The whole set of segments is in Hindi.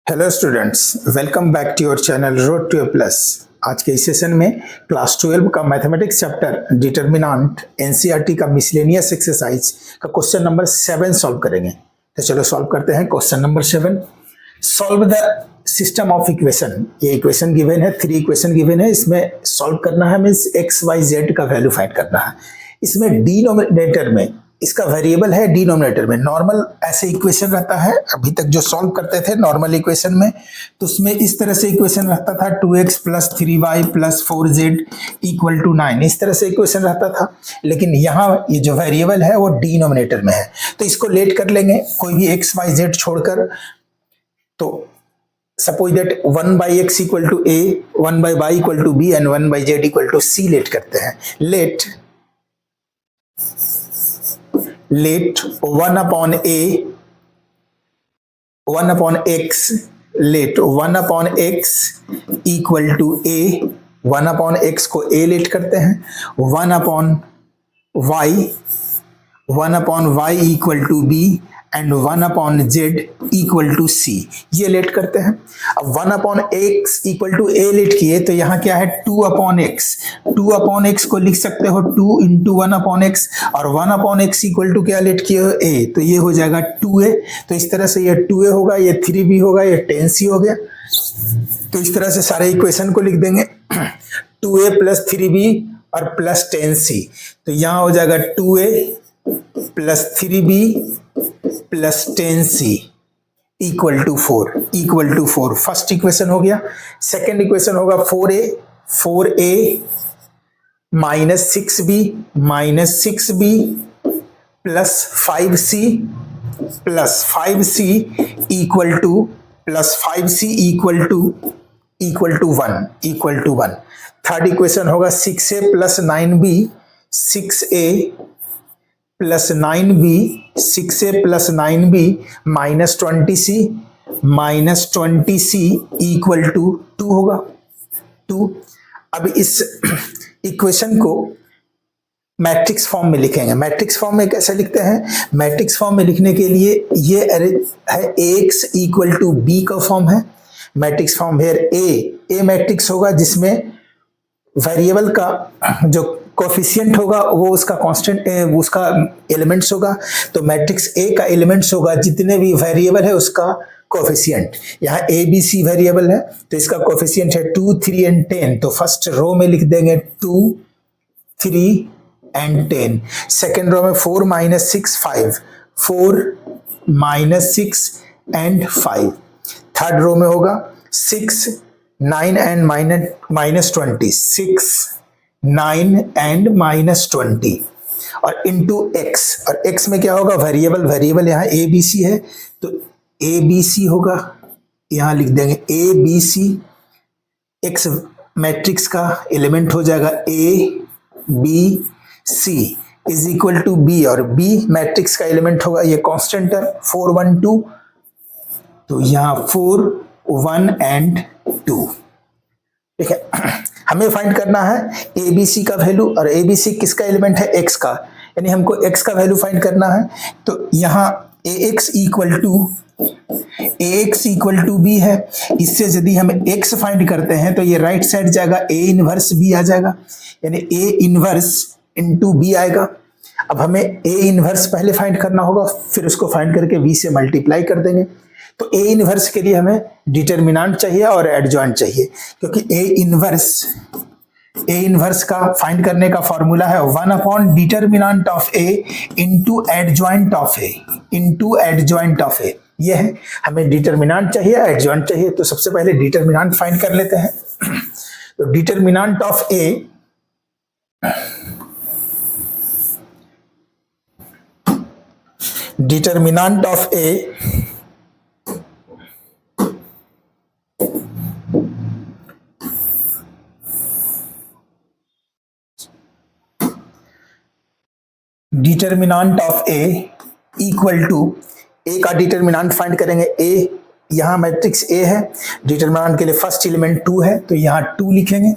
Hello students, welcome back to your channel road to A plus. आज के इस सेशन में क्लास 12 का मैथमेटिक्स चैप्टर डिटरमिनेंट एनसीईआरटी का मिसलेनियस एक्सरसाइज का क्वेश्चन नंबर 7 सॉल्व करेंगे। तो चलो सॉल्व करते हैं। Question number 7, solve the system of equation. ये इक्वेशन गिवन है, 3 इक्वेशन गिवन है। इसमें सॉल्व करना है मीन्स एक्स वाई जेड का वैल्यू फाइंड करना है। इसमें डिनोमिनेटर में इसका वेरिएबल है, डिनोमिनेटर में नॉर्मल ऐसे इक्वेशन रहता है। अभी तक जो सॉल्व करते थे नॉर्मल इक्वेशन में, तो उसमें इस तरह से इक्वेशन रहता था 2x + 3y + 4z = 9। इस तरह से इक्वेशन रहता था, लेकिन यहाँ ये जो वेरिएबल है वो डिनोमिनेटर में है। तो इसको लेट कर लेंगे, कोई भी x y z छोड़कर। तो suppose that 1/x = a, 1/y = b and 1/z = c let करते हैं। Late 1/a 1/x, late 1/x = a, 1/x को a लेट करते हैं। 1/y = b and 1/z = c, ये लेट करते हैं। अब 1/x = a लेट किए तो यहाँ क्या है 2/x, 2/x को लिख सकते हो 2 × 1/x, और 1/x = क्या लेट किए हो a, तो ये हो जाएगा 2a। तो इस तरह से ये 2a होगा, ये 3b होगा, ये 10c हो गया। तो इस तरह से सारे इक्वेशन को लिख देंगे 2a + 3b और +10c। तो यहाँ हो जाएगा 2a + 3b + 10c = 4 first equation हो गया। सेकेंड इक्वेशन होगा 4a - 6b + 5c = 1 third equation होगा 6a + 9b -20c = 2 होगा 2। अब इस इक्वेशन को मैट्रिक्स फॉर्म में लिखेंगे। मैट्रिक्स फॉर्म में कैसे लिखते हैं? मैट्रिक्स फॉर्म में लिखने के लिए ये है ax = b का फॉर्म है। मैट्रिक्स फॉर्म है a मैट्रिक्स होगा जिसमें वेरिएबल का जो कोफिशिएंट होगा वो उसका कांस्टेंट, उसका एलिमेंट्स होगा। तो मैट्रिक्स ए का एलिमेंट्स होगा जितने भी वेरिएबल है उसका कोफिशिएंट। यहाँ a b c वेरिएबल है तो इसका कोफिशिएंट है 2, 3 एंड 10। तो फर्स्ट रो में लिख देंगे 2, 3 एंड 10। सेकेंड रो में 4 - 6 5, 4 - 6 एंड 5। थर्ड रो में होगा 6, 9 एंड -20, 6, 9 एंड -20 और इंटू x। और x में क्या होगा वेरिएबल यहाँ a b c है तो a b c होगा, यहाँ लिख देंगे a b c। x matrix का एलिमेंट हो जाएगा a b c = b, और b मैट्रिक्स का एलिमेंट होगा, ये कांस्टेंट है 4 1 2, तो यहाँ 4 1 एंड 2। ठीक है, हमें फाइंड करना है ए बी सी का वैल्यू, और ए बी सी किसका एलिमेंट है x का, यानी हमको x का वैल्यू फाइंड करना है। तो यहाँ ax = b है। इससे यदि हम x फाइंड करते हैं तो ये राइट साइड जाएगा a इनवर्स b आ जाएगा, यानी a इनवर्स × b आएगा। अब हमें a इनवर्स पहले फाइंड करना होगा, फिर उसको फाइंड करके b से मल्टीप्लाई कर देंगे। तो a इनवर्स के लिए हमें डिटरमिनेंट चाहिए और एडजॉइंट चाहिए, क्योंकि a इनवर्स का फाइंड करने का फॉर्मूला है determinant of a into adjoint of a। ये है, हमें डिटरमिनेंट चाहिए एडजॉइंट चाहिए। तो सबसे पहले डिटरमिनेंट फाइंड कर लेते हैं। तो determinant of a determinant of a equal to a का डिटरमिनेंट फाइंड करेंगे। a यहाँ मैट्रिक्स a है, डिटरमिनेंट के लिए फर्स्ट एलिमेंट 2 है तो यहाँ 2 लिखेंगे,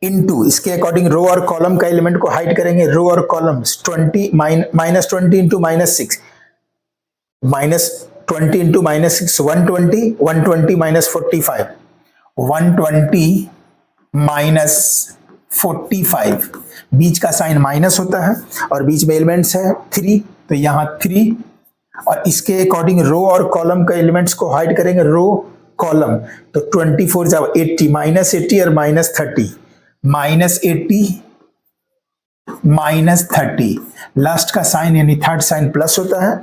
इनटू इसके अकॉर्डिंग रो और कॉलम का एलिमेंट को हाइड करेंगे। रो और column -20 × -6 20 into minus 6 120, 120 minus 45, 120 minus 45, बीच का साइन माइनस होता है और बीच में एलिमेंट्स है 3, तो यहाँ 3, और इसके अकॉर्डिंग रो और कॉलम का एलिमेंट्स को हाइड करेंगे, रो कॉलम, तो 24 जब 80, माइनस 80 और माइनस 30, माइनस 80 माइनस 30, लास्ट का साइन यानी थर्ड साइन प्लस होता है,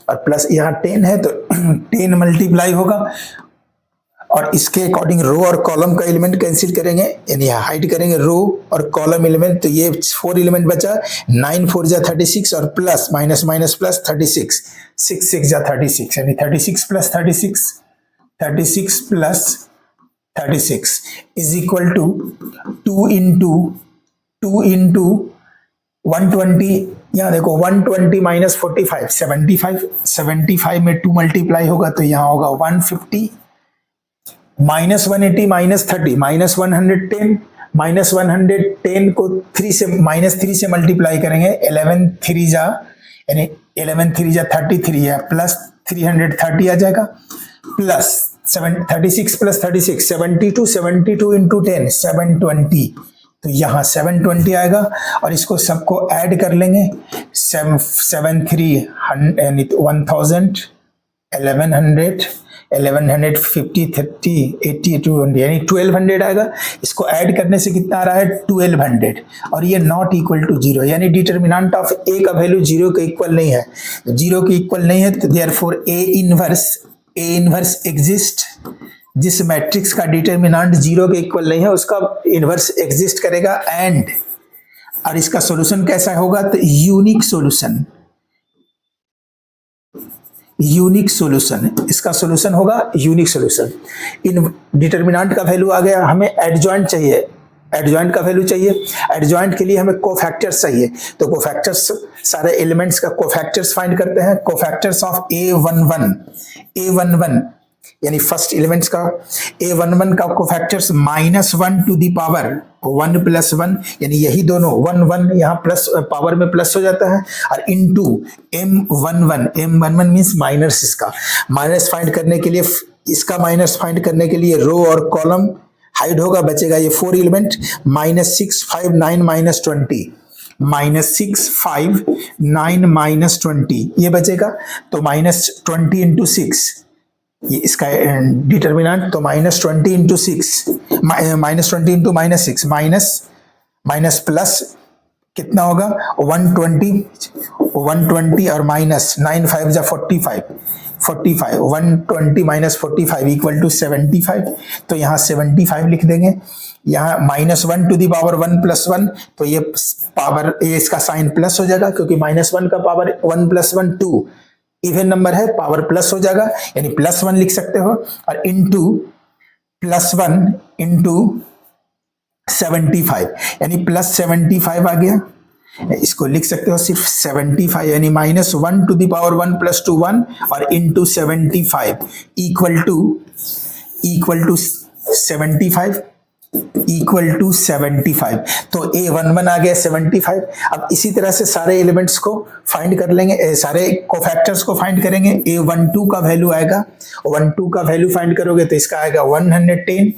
और प्लस यहाँ 10 है तो 10 मल्टीप्लाई होगा, और इसके अकॉर्डिंग रो और कॉलम का एलिमेंट कैंसिल करेंगे, यानी हाइड करेंगे रो और कॉलम एलिमेंट, तो ये 4 एलिमेंट बचा, 9 4 जा 36 और प्लस माइनस माइनस प्लस 36, 6 6 जा 36, यानी 36 plus 36, 36 plus 36 is equal to 2 into 120, यहाँ देखो 120 माइनस 45 75, 75 में 2 मल्टीप्लाई होगा तो यहाँ होगा 150, माइनस 180 माइनस 30, माइनस 110, माइनस 110 को 3 से माइनस 3 से मल्टीप्लाई करेंगे, 11 3 जा यानी 11 3 जा 33 है, प्लस 330 आ जाएगा, प्लस 36 प्लस 36 72, 72 इंटू 10 720, तो यहाँ 720 आएगा, और इसको सबको ऐड कर लेंगे, 7 3 यानी 1000, 1100, 1150 30 80 200 यानी 1200 आएगा, इसको ऐड करने से कितना आ रहा है 1200, और ये नॉट इक्वल टू 0, यानी डिटर्मिनेंट ऑफ ए का वैल्यू 0 के इक्वल नहीं है, 0 के इक्वल नहीं है, तो देयरफॉर ए इनवर्स एग्जिस्ट, जिस मैट्रिक्स का डिटर्मिनेंट 0 के इक्वल नहीं है उसका इनवर्स एग्जिस्ट करेगा, एंड और इसका सॉल्यूशन कैसा होगा, तो यूनिक सॉल्यूशन, इसका सॉल्यूशन होगा यूनिक सॉल्यूशन। इन डिटर्मिनेंट का वैल्यू आ गया, हमें एडजॉइंट चाहिए, एडजॉइंट का वैल्यू चाहिए, एडजॉइंट के लिए हमें कोफैक्टर्स चाहिए, तो कोफैक्टर्स सारे एलिमेंट्स का कोफैक्टर्स फाइंड करते हैं, कोफैक्टर्स ऑफ A11 यानी फर्स्ट एलिमेंट्स का A11 का कोफैक्टर्स -1 टू दी पावर 1 + 1, यानी यही दोनों 1 1 यहाँ प्लस पावर में प्लस हो जाता है, और इनटू M11 मींस माइनस, इसका माइनस फाइंड करने के लिए, इसका माइनस फाइंड करने के लिए रो और कॉलम हाइड होगा, बचेगा ये 4 एलिमेंट, -6 5 9 -20, -6 5 9 -20 ये बचेगा, तो -20 इंटू 6 ये इसका डिटर्मिनेंट, तो -20 इंटू 6 -20 इंटू -6 माइनस प्लस कितना होगा 120 और माइनस 9 5 जा 45 120 माइनस 45 इक्वल टू 75, तो यहाँ 75 लिख देंगे, यहाँ -1 टू दी पावर 1 + 1, तो ये पावर ये इसका साइन प्लस हो जाएगा, क्योंकि -1 का पावर 1 + 1 2 इवन नंबर है, पावर प्लस हो जाएगा, यानी +1 लिख सकते हो, और इनटू +1 इंटू 75 यानी +75 आ गया, इसको लिख सकते हो सिर्फ 75, यानी -1 टू दी पावर 1 + 2 1 और इंटू 75 इक्वल टू 75, तो A11 आ गया 75। अब इसी तरह से सारे एलिमेंट्स को फाइंड कर लेंगे, सारे कोफैक्टर्स को फाइंड करेंगे, A12 का वैल्यू आएगा, 12 का वैल्यू फाइंड करोगे तो इसका आएगा 110,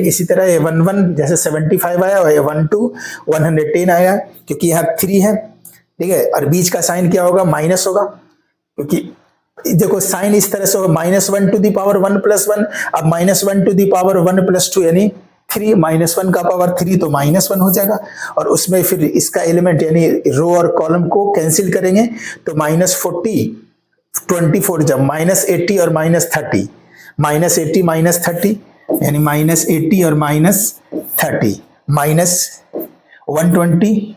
इसी तरह A11 जैसे 75 आया और A12 110 आया, क्योंकि यहाँ 3 है, ठीक है, और बीच का साइन क्या होगा, माइनस होगा, क्योंकि देखो साइन इस तरह से होगा, -1 टू दी पावर 1 + 1, अब -1 टू दी पावर 1 + 2 यानी 3, -1 का पावर 3 तो -1 हो जाएगा, और उसमें फिर इसका एलिमेंट यानी रो और कॉलम को कैंसिल करेंगे, तो -40 24 जब -80 और -30, -80 -30 यानी -80 और -30 110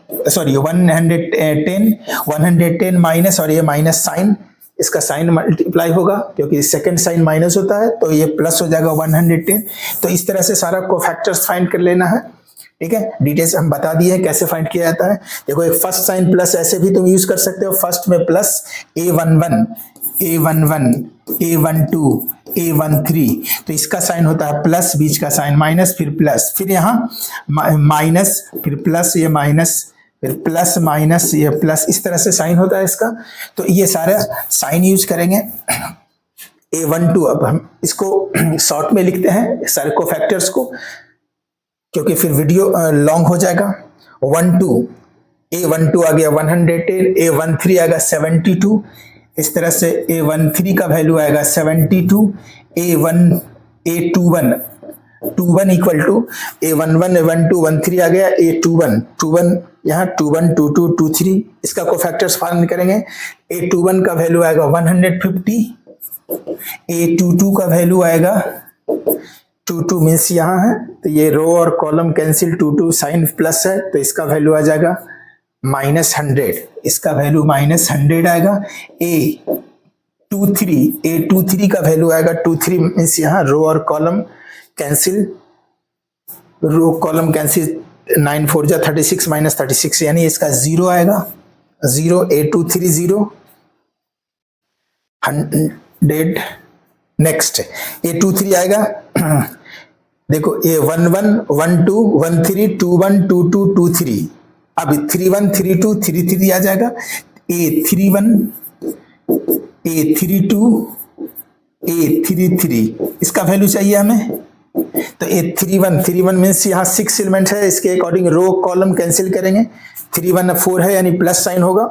माइनस, और ये माइनस साइन, इसका साइन मल्टीप्लाई होगा, क्योंकि सेकंड साइन माइनस होता है, तो ये प्लस हो जाएगा 110, तो इस तरह से सारा कोफैक्टर्स फाइंड कर लेना है, ठीक है। डिटेल्स हम बता दिए हैं कैसे फाइंड किया जाता है। देखो एक फर्स्ट साइन प्लस ऐसे भी तुम यूज कर सकते हो, फर्स्ट में प्लस A11 A12 A13, तो इसका साइन होता है प्लस, बीच का साइन माइनस, फिर प्लस, फिर यहाँ माइनस, फिर प्लस, ये माइनस फिर प्लस माइनस, ये प्लस इस तरह से साइन होता है इसका। तो ये सारा साइन यूज करेंगे। A12 अब हम इसको शॉर्ट में लिखते हैं सारे कोफैक्टर्स को, क्योंकि फिर वीडियो लॉन्ग हो जाएगा। 12 A12 आ गया 110, A13 आएगा 72, इस तरह से A13 का वैल्यू आएगा 72, A21 equal to A11 A12 13 आ गया, A21 यहाँ 21 22 23 इसका कोफैक्टर्स फाइंड करेंगे। A21 का वैल्यू आएगा 150, A22 का वैल्यू आएगा 22 मीन्स यहाँ है तो ये रो और कॉलम कैंसिल, 22 साइन प्लस है तो इसका वैल्यू आ जाएगा -100, इसका वैल्यू -100 आएगा। A23 का वैल्यू आएगा 23 मीन्स यहाँ रो और कॉलम कैंसिल, 9 4 जा 36 -36 यानी इसका 0 आएगा, 0 A230 100। नेक्स्ट A23 आएगा देखो A11 12 13 21 22 23, अब 31 32 33 आ जाएगा। A31 A32 A33 इसका वैल्यू चाहिए हमें, तो A31 मीन्स यहाँ 6 एलिमेंट है, इसके अकॉर्डिंग रो कॉलम कैंसिल करेंगे। 31 4 है यानी प्लस साइन होगा,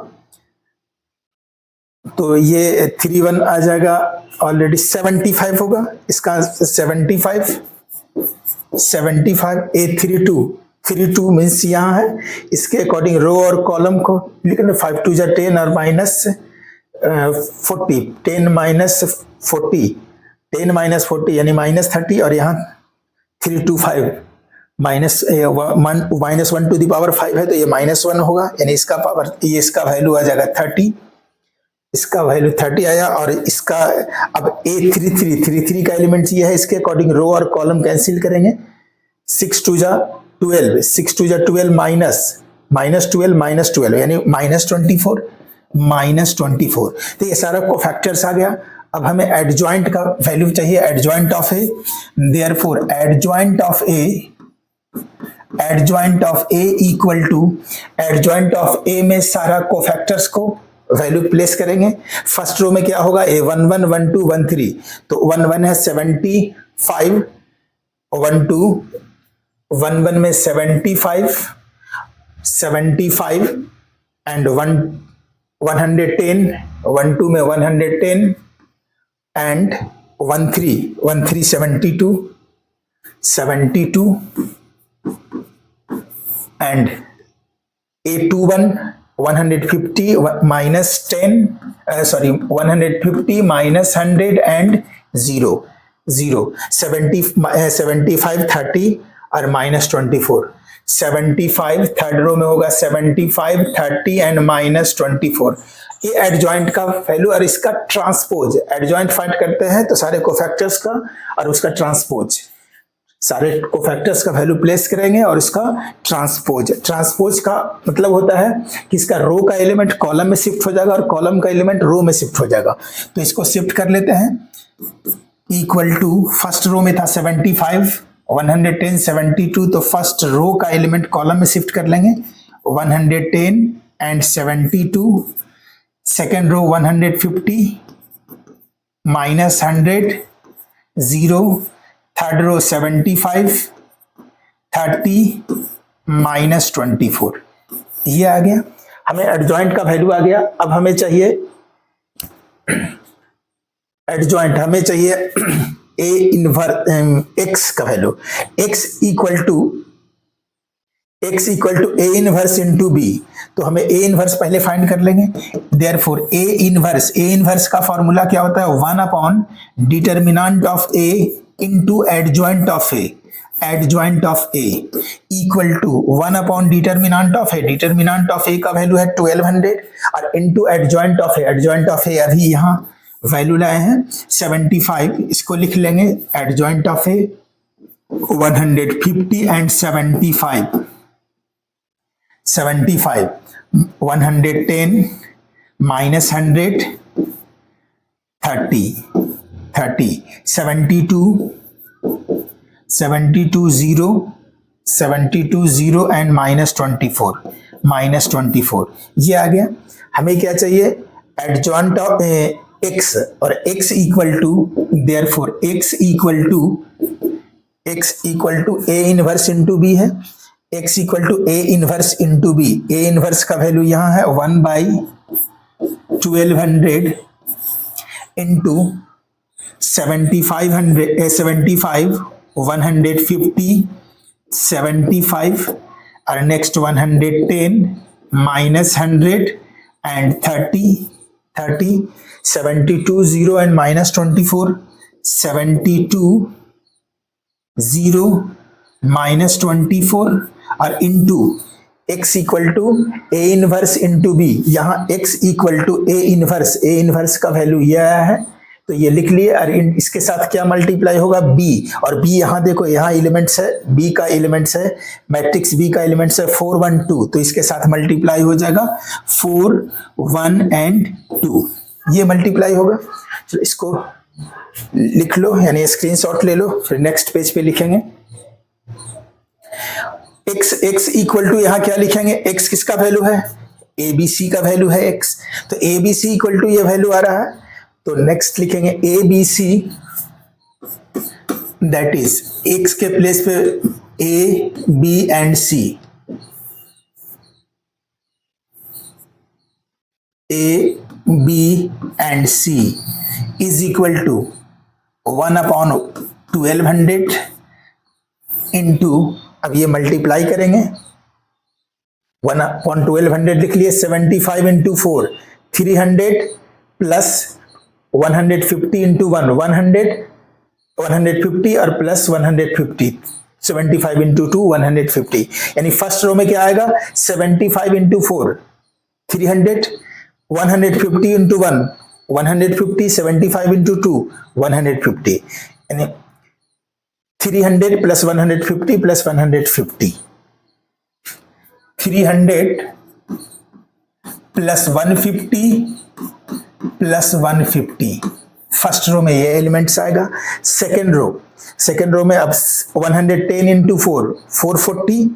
तो ये 31 आ जाएगा ऑलरेडी 75 होगा, इसका 75 A32 मीन्स यहाँ है, इसके अकॉर्डिंग रो और कॉलम को लिखना 5 2 जा 10 और -40 10 -40 यानी -30 और यहाँ 325 -1 टू द पावर 5 है तो ये -1 होगा यानी इसका पावर, ये इसका वैल्यू आ जाएगा 30, इसका वैल्यू 30 आया। और इसका अब A33 का एलिमेंट ये है, इसके अकॉर्डिंग रो और कॉलम कैंसिल करेंगे। 6 2 जा 12 6 2 जा 12 -12 यानी -24 तो ये सारा कोफैक्टर्स आ गया। अब हमें एडजॉइंट का वैल्यू चाहिए, adjoint of A, therefore adjoint of A equal to adjoint of A में सारा कोफैक्टर्स को वैल्यू प्लेस करेंगे। फर्स्ट रो में क्या होगा A11 12 13, तो 11 है 75, 12 11 में 75 एंड 110, 12 में 110 एंड 13 72 एंड A21 150 -10 150 -100 एंड 0 75 30 और -24 75 थर्ड रो में होगा 75 30 एंड -24, ये एडजॉइंट का वैल्यू। और इसका ट्रांसपोज, एडजॉइंट फाइंड करते हैं तो सारे कोफैक्टर्स का और उसका ट्रांसपोज, सारे कोफैक्टर्स का वैल्यू प्लेस करेंगे और इसका ट्रांसपोज का मतलब होता है कि इसका रो का एलिमेंट कॉलम में शिफ्ट हो जाएगा और कॉलम का एलिमेंट रो में शिफ्ट हो जाएगा। तो इसको शिफ्ट कर लेते हैं, इक्वल टू फर्स्ट रो में था 75 110 72, तो फर्स्ट रो का एलिमेंट कॉलम में शिफ्ट कर लेंगे 110 and 72, second row 150 -100 0, third row 75 30 -24, ये आ गया। हमें एडजॉइंट का वैल्यू आ गया। अब हमें चाहिए एडजॉइंट, हमें चाहिए ए इनवर्स एक्स का value, x equal to A inverse into B, तो हमें ए इनवर्स पहले फाइंड कर लेंगे। देयरफॉर ए इनवर्स का फॉर्मूला क्या होता है 1 upon determinant of A into adjoint of A equal to 1 upon determinant of A का वैल्यू है 1200 और इंटू एडजॉइंट ऑफ ए अभी यहाँ वैल्यू लाए हैं 75, इसको लिख लेंगे adjoint of A 150 and 75 110 -100 30 72 0 and -24 -24 ये आ गया। हमें क्या चाहिए, एडजॉइंट ऑफ x, और x equal to, therefore x equal to a inverse into b है। x equal to a inverse into b। a inverse का वैल्यू यहाँ है 1/1200 इंटू 75 150 75 और नेक्स्ट 110 -100 एंड 30 72 0 एंड -24 72 0 -24 और into x equal to a inverse into b। यहाँ x equal to a inverse का वैल्यू यह आया है, तो ये लिख लिए। और इसके साथ क्या मल्टीप्लाई होगा, b, और b यहाँ देखो, यहाँ एलिमेंट्स है, b का एलिमेंट्स है, मैट्रिक्स b का एलिमेंट्स है 4 1 2, तो इसके साथ मल्टीप्लाई हो जाएगा 4 1 एंड 2, ये मल्टीप्लाई होगा। चलो इसको लिख लो, यानी स्क्रीनशॉट ले लो, फिर नेक्स्ट पेज पे लिखेंगे। x इक्वल टू यहाँ क्या लिखेंगे, x किसका वैल्यू है, abc का वैल्यू है x, तो abc इक्वल टू ये वैल्यू आ रहा है, तो नेक्स्ट लिखेंगे abc, दैट इज x के प्लेस पे a b and c, a b and c is equal to 1/1200 into, अब ये मल्टीप्लाई करेंगे, 1/1200 लिख लिए, 75 इंटू 4 300 प्लस 150 इंटू 1 150 और प्लस 150 75 इंटू 2 150, यानी फर्स्ट रो में क्या आएगा, 75 इंटू 4 300 150 इंटू 1 150 75 इंटू 2 150, यानी 300 plus 150 plus 150 300 plus 150 plus 150, first row में ये एलिमेंट्स आएगा। सेकेंड रो में अब 110 इंटू 4 440,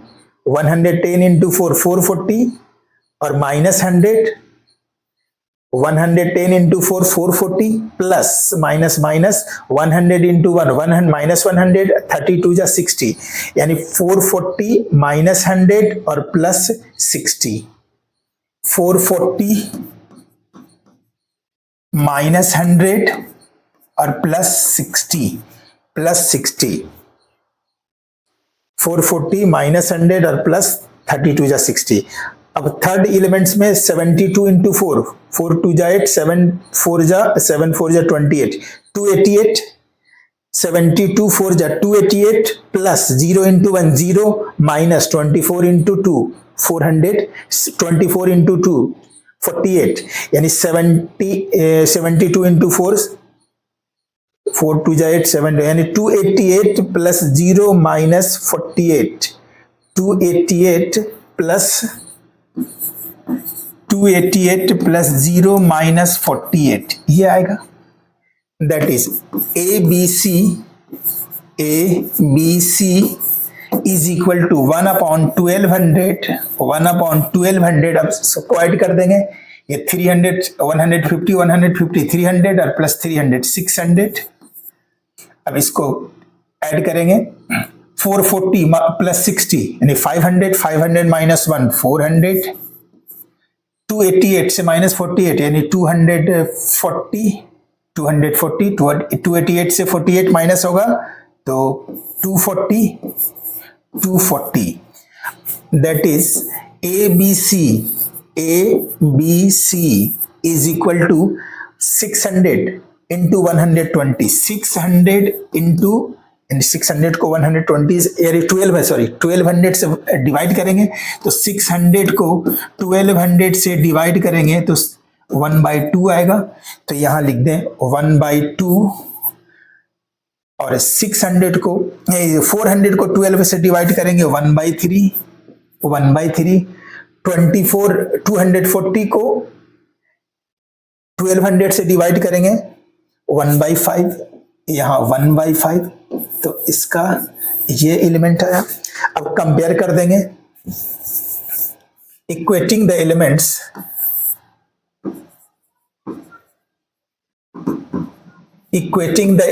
110 इंटू 4 440 और -100 110 इंटू 4 440 प्लस माइनस 100 इंटू 1 -100 32 जा 60, यानी 440 -100 और प्लस 60, 440 -100 और प्लस 60 440 -100 और प्लस 32 जा 60। अब थर्ड एलिमेंट्स में 72 इंटू 4 4 2 जा 8 7 4 जा 28 288 72 4 जा 288 plus 0 into 1 0 minus 24 into 2 400 24 into 2 48, यानी 72 इंटू 4 4 2 जा 8 7, यानी 288 प्लस 0 माइनस 48 288 प्लस 0 माइनस 48, ये आएगा। That is ABC is equal to 1/1200 अब सबको ऐड कर देंगे, ये 300 150 150 300 और प्लस 300 600, अब इसको ऐड करेंगे 440 प्लस 60 यानी 500 माइनस 1 400 288 से माइनस 48 यानी 240 288 से 48 माइनस होगा तो 240 that is ABC is equal to 600 into 120 600 into 600 को 120 12 है सॉरी 1200 से डिवाइड करेंगे तो 600 को 1200 से डिवाइड करेंगे तो 1/2 आएगा, तो यहाँ लिख दें 1/2 और 600 को 400 को 12 से डिवाइड करेंगे 1/3 240 को 1200 से डिवाइड करेंगे 1/5 यहाँ 1/5, तो इसका ये एलिमेंट आया। अब कंपेयर कर देंगे equating the elements equating the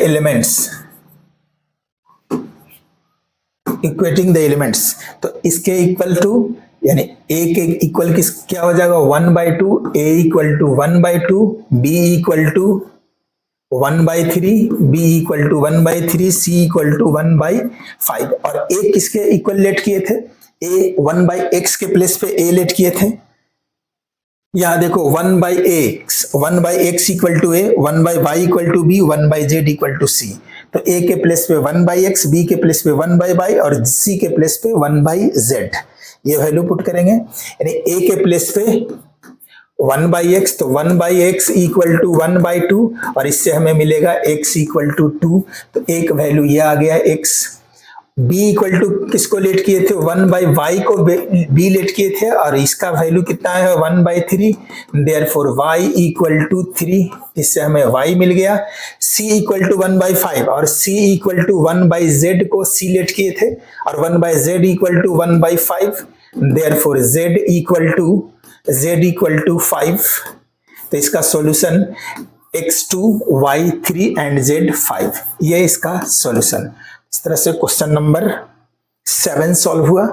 elements तो इसके इक्वल टू यानी ए के इक्वल किस क्या हो जाएगा 1/2 A equal to 1/2 B equal to 1/3 B equal to 1/3 C equal to 1/5 और ए किसके इक्वल लेट किए थे ए 1/x के प्लेस पे ए लेट किए थे यहां देखो 1/x equal to A 1/y equal to B 1/z equal to C तो ए के प्लेस पे 1/x बी के प्लेस पे 1/y और सी के प्लेस पे 1/z ये वैल्यू पुट करेंगे यानी ए के प्लेस पे 1/x तो 1/x इक्वल टू 1/2 और इससे हमें मिलेगा x इक्वल टू 2 तो एक वैल्यू ये आ गया x b इक्वल टू किसको लेट किए थे 1/y को b लेट किए थे और इसका वैल्यू कितना है 1/3 देयरफॉर y इक्वल टू 3 इससे हमें y मिल गया c इक्वल टू 1/5 और c इक्वल टू 1/z को c लेट किए थे और 1/z equal to 1/5 therefore z equal to 5 तो इसका solution x2 y3 and z5 ये इसका सॉल्यूशन इस तरह से क्वेश्चन नंबर 7 सॉल्व हुआ।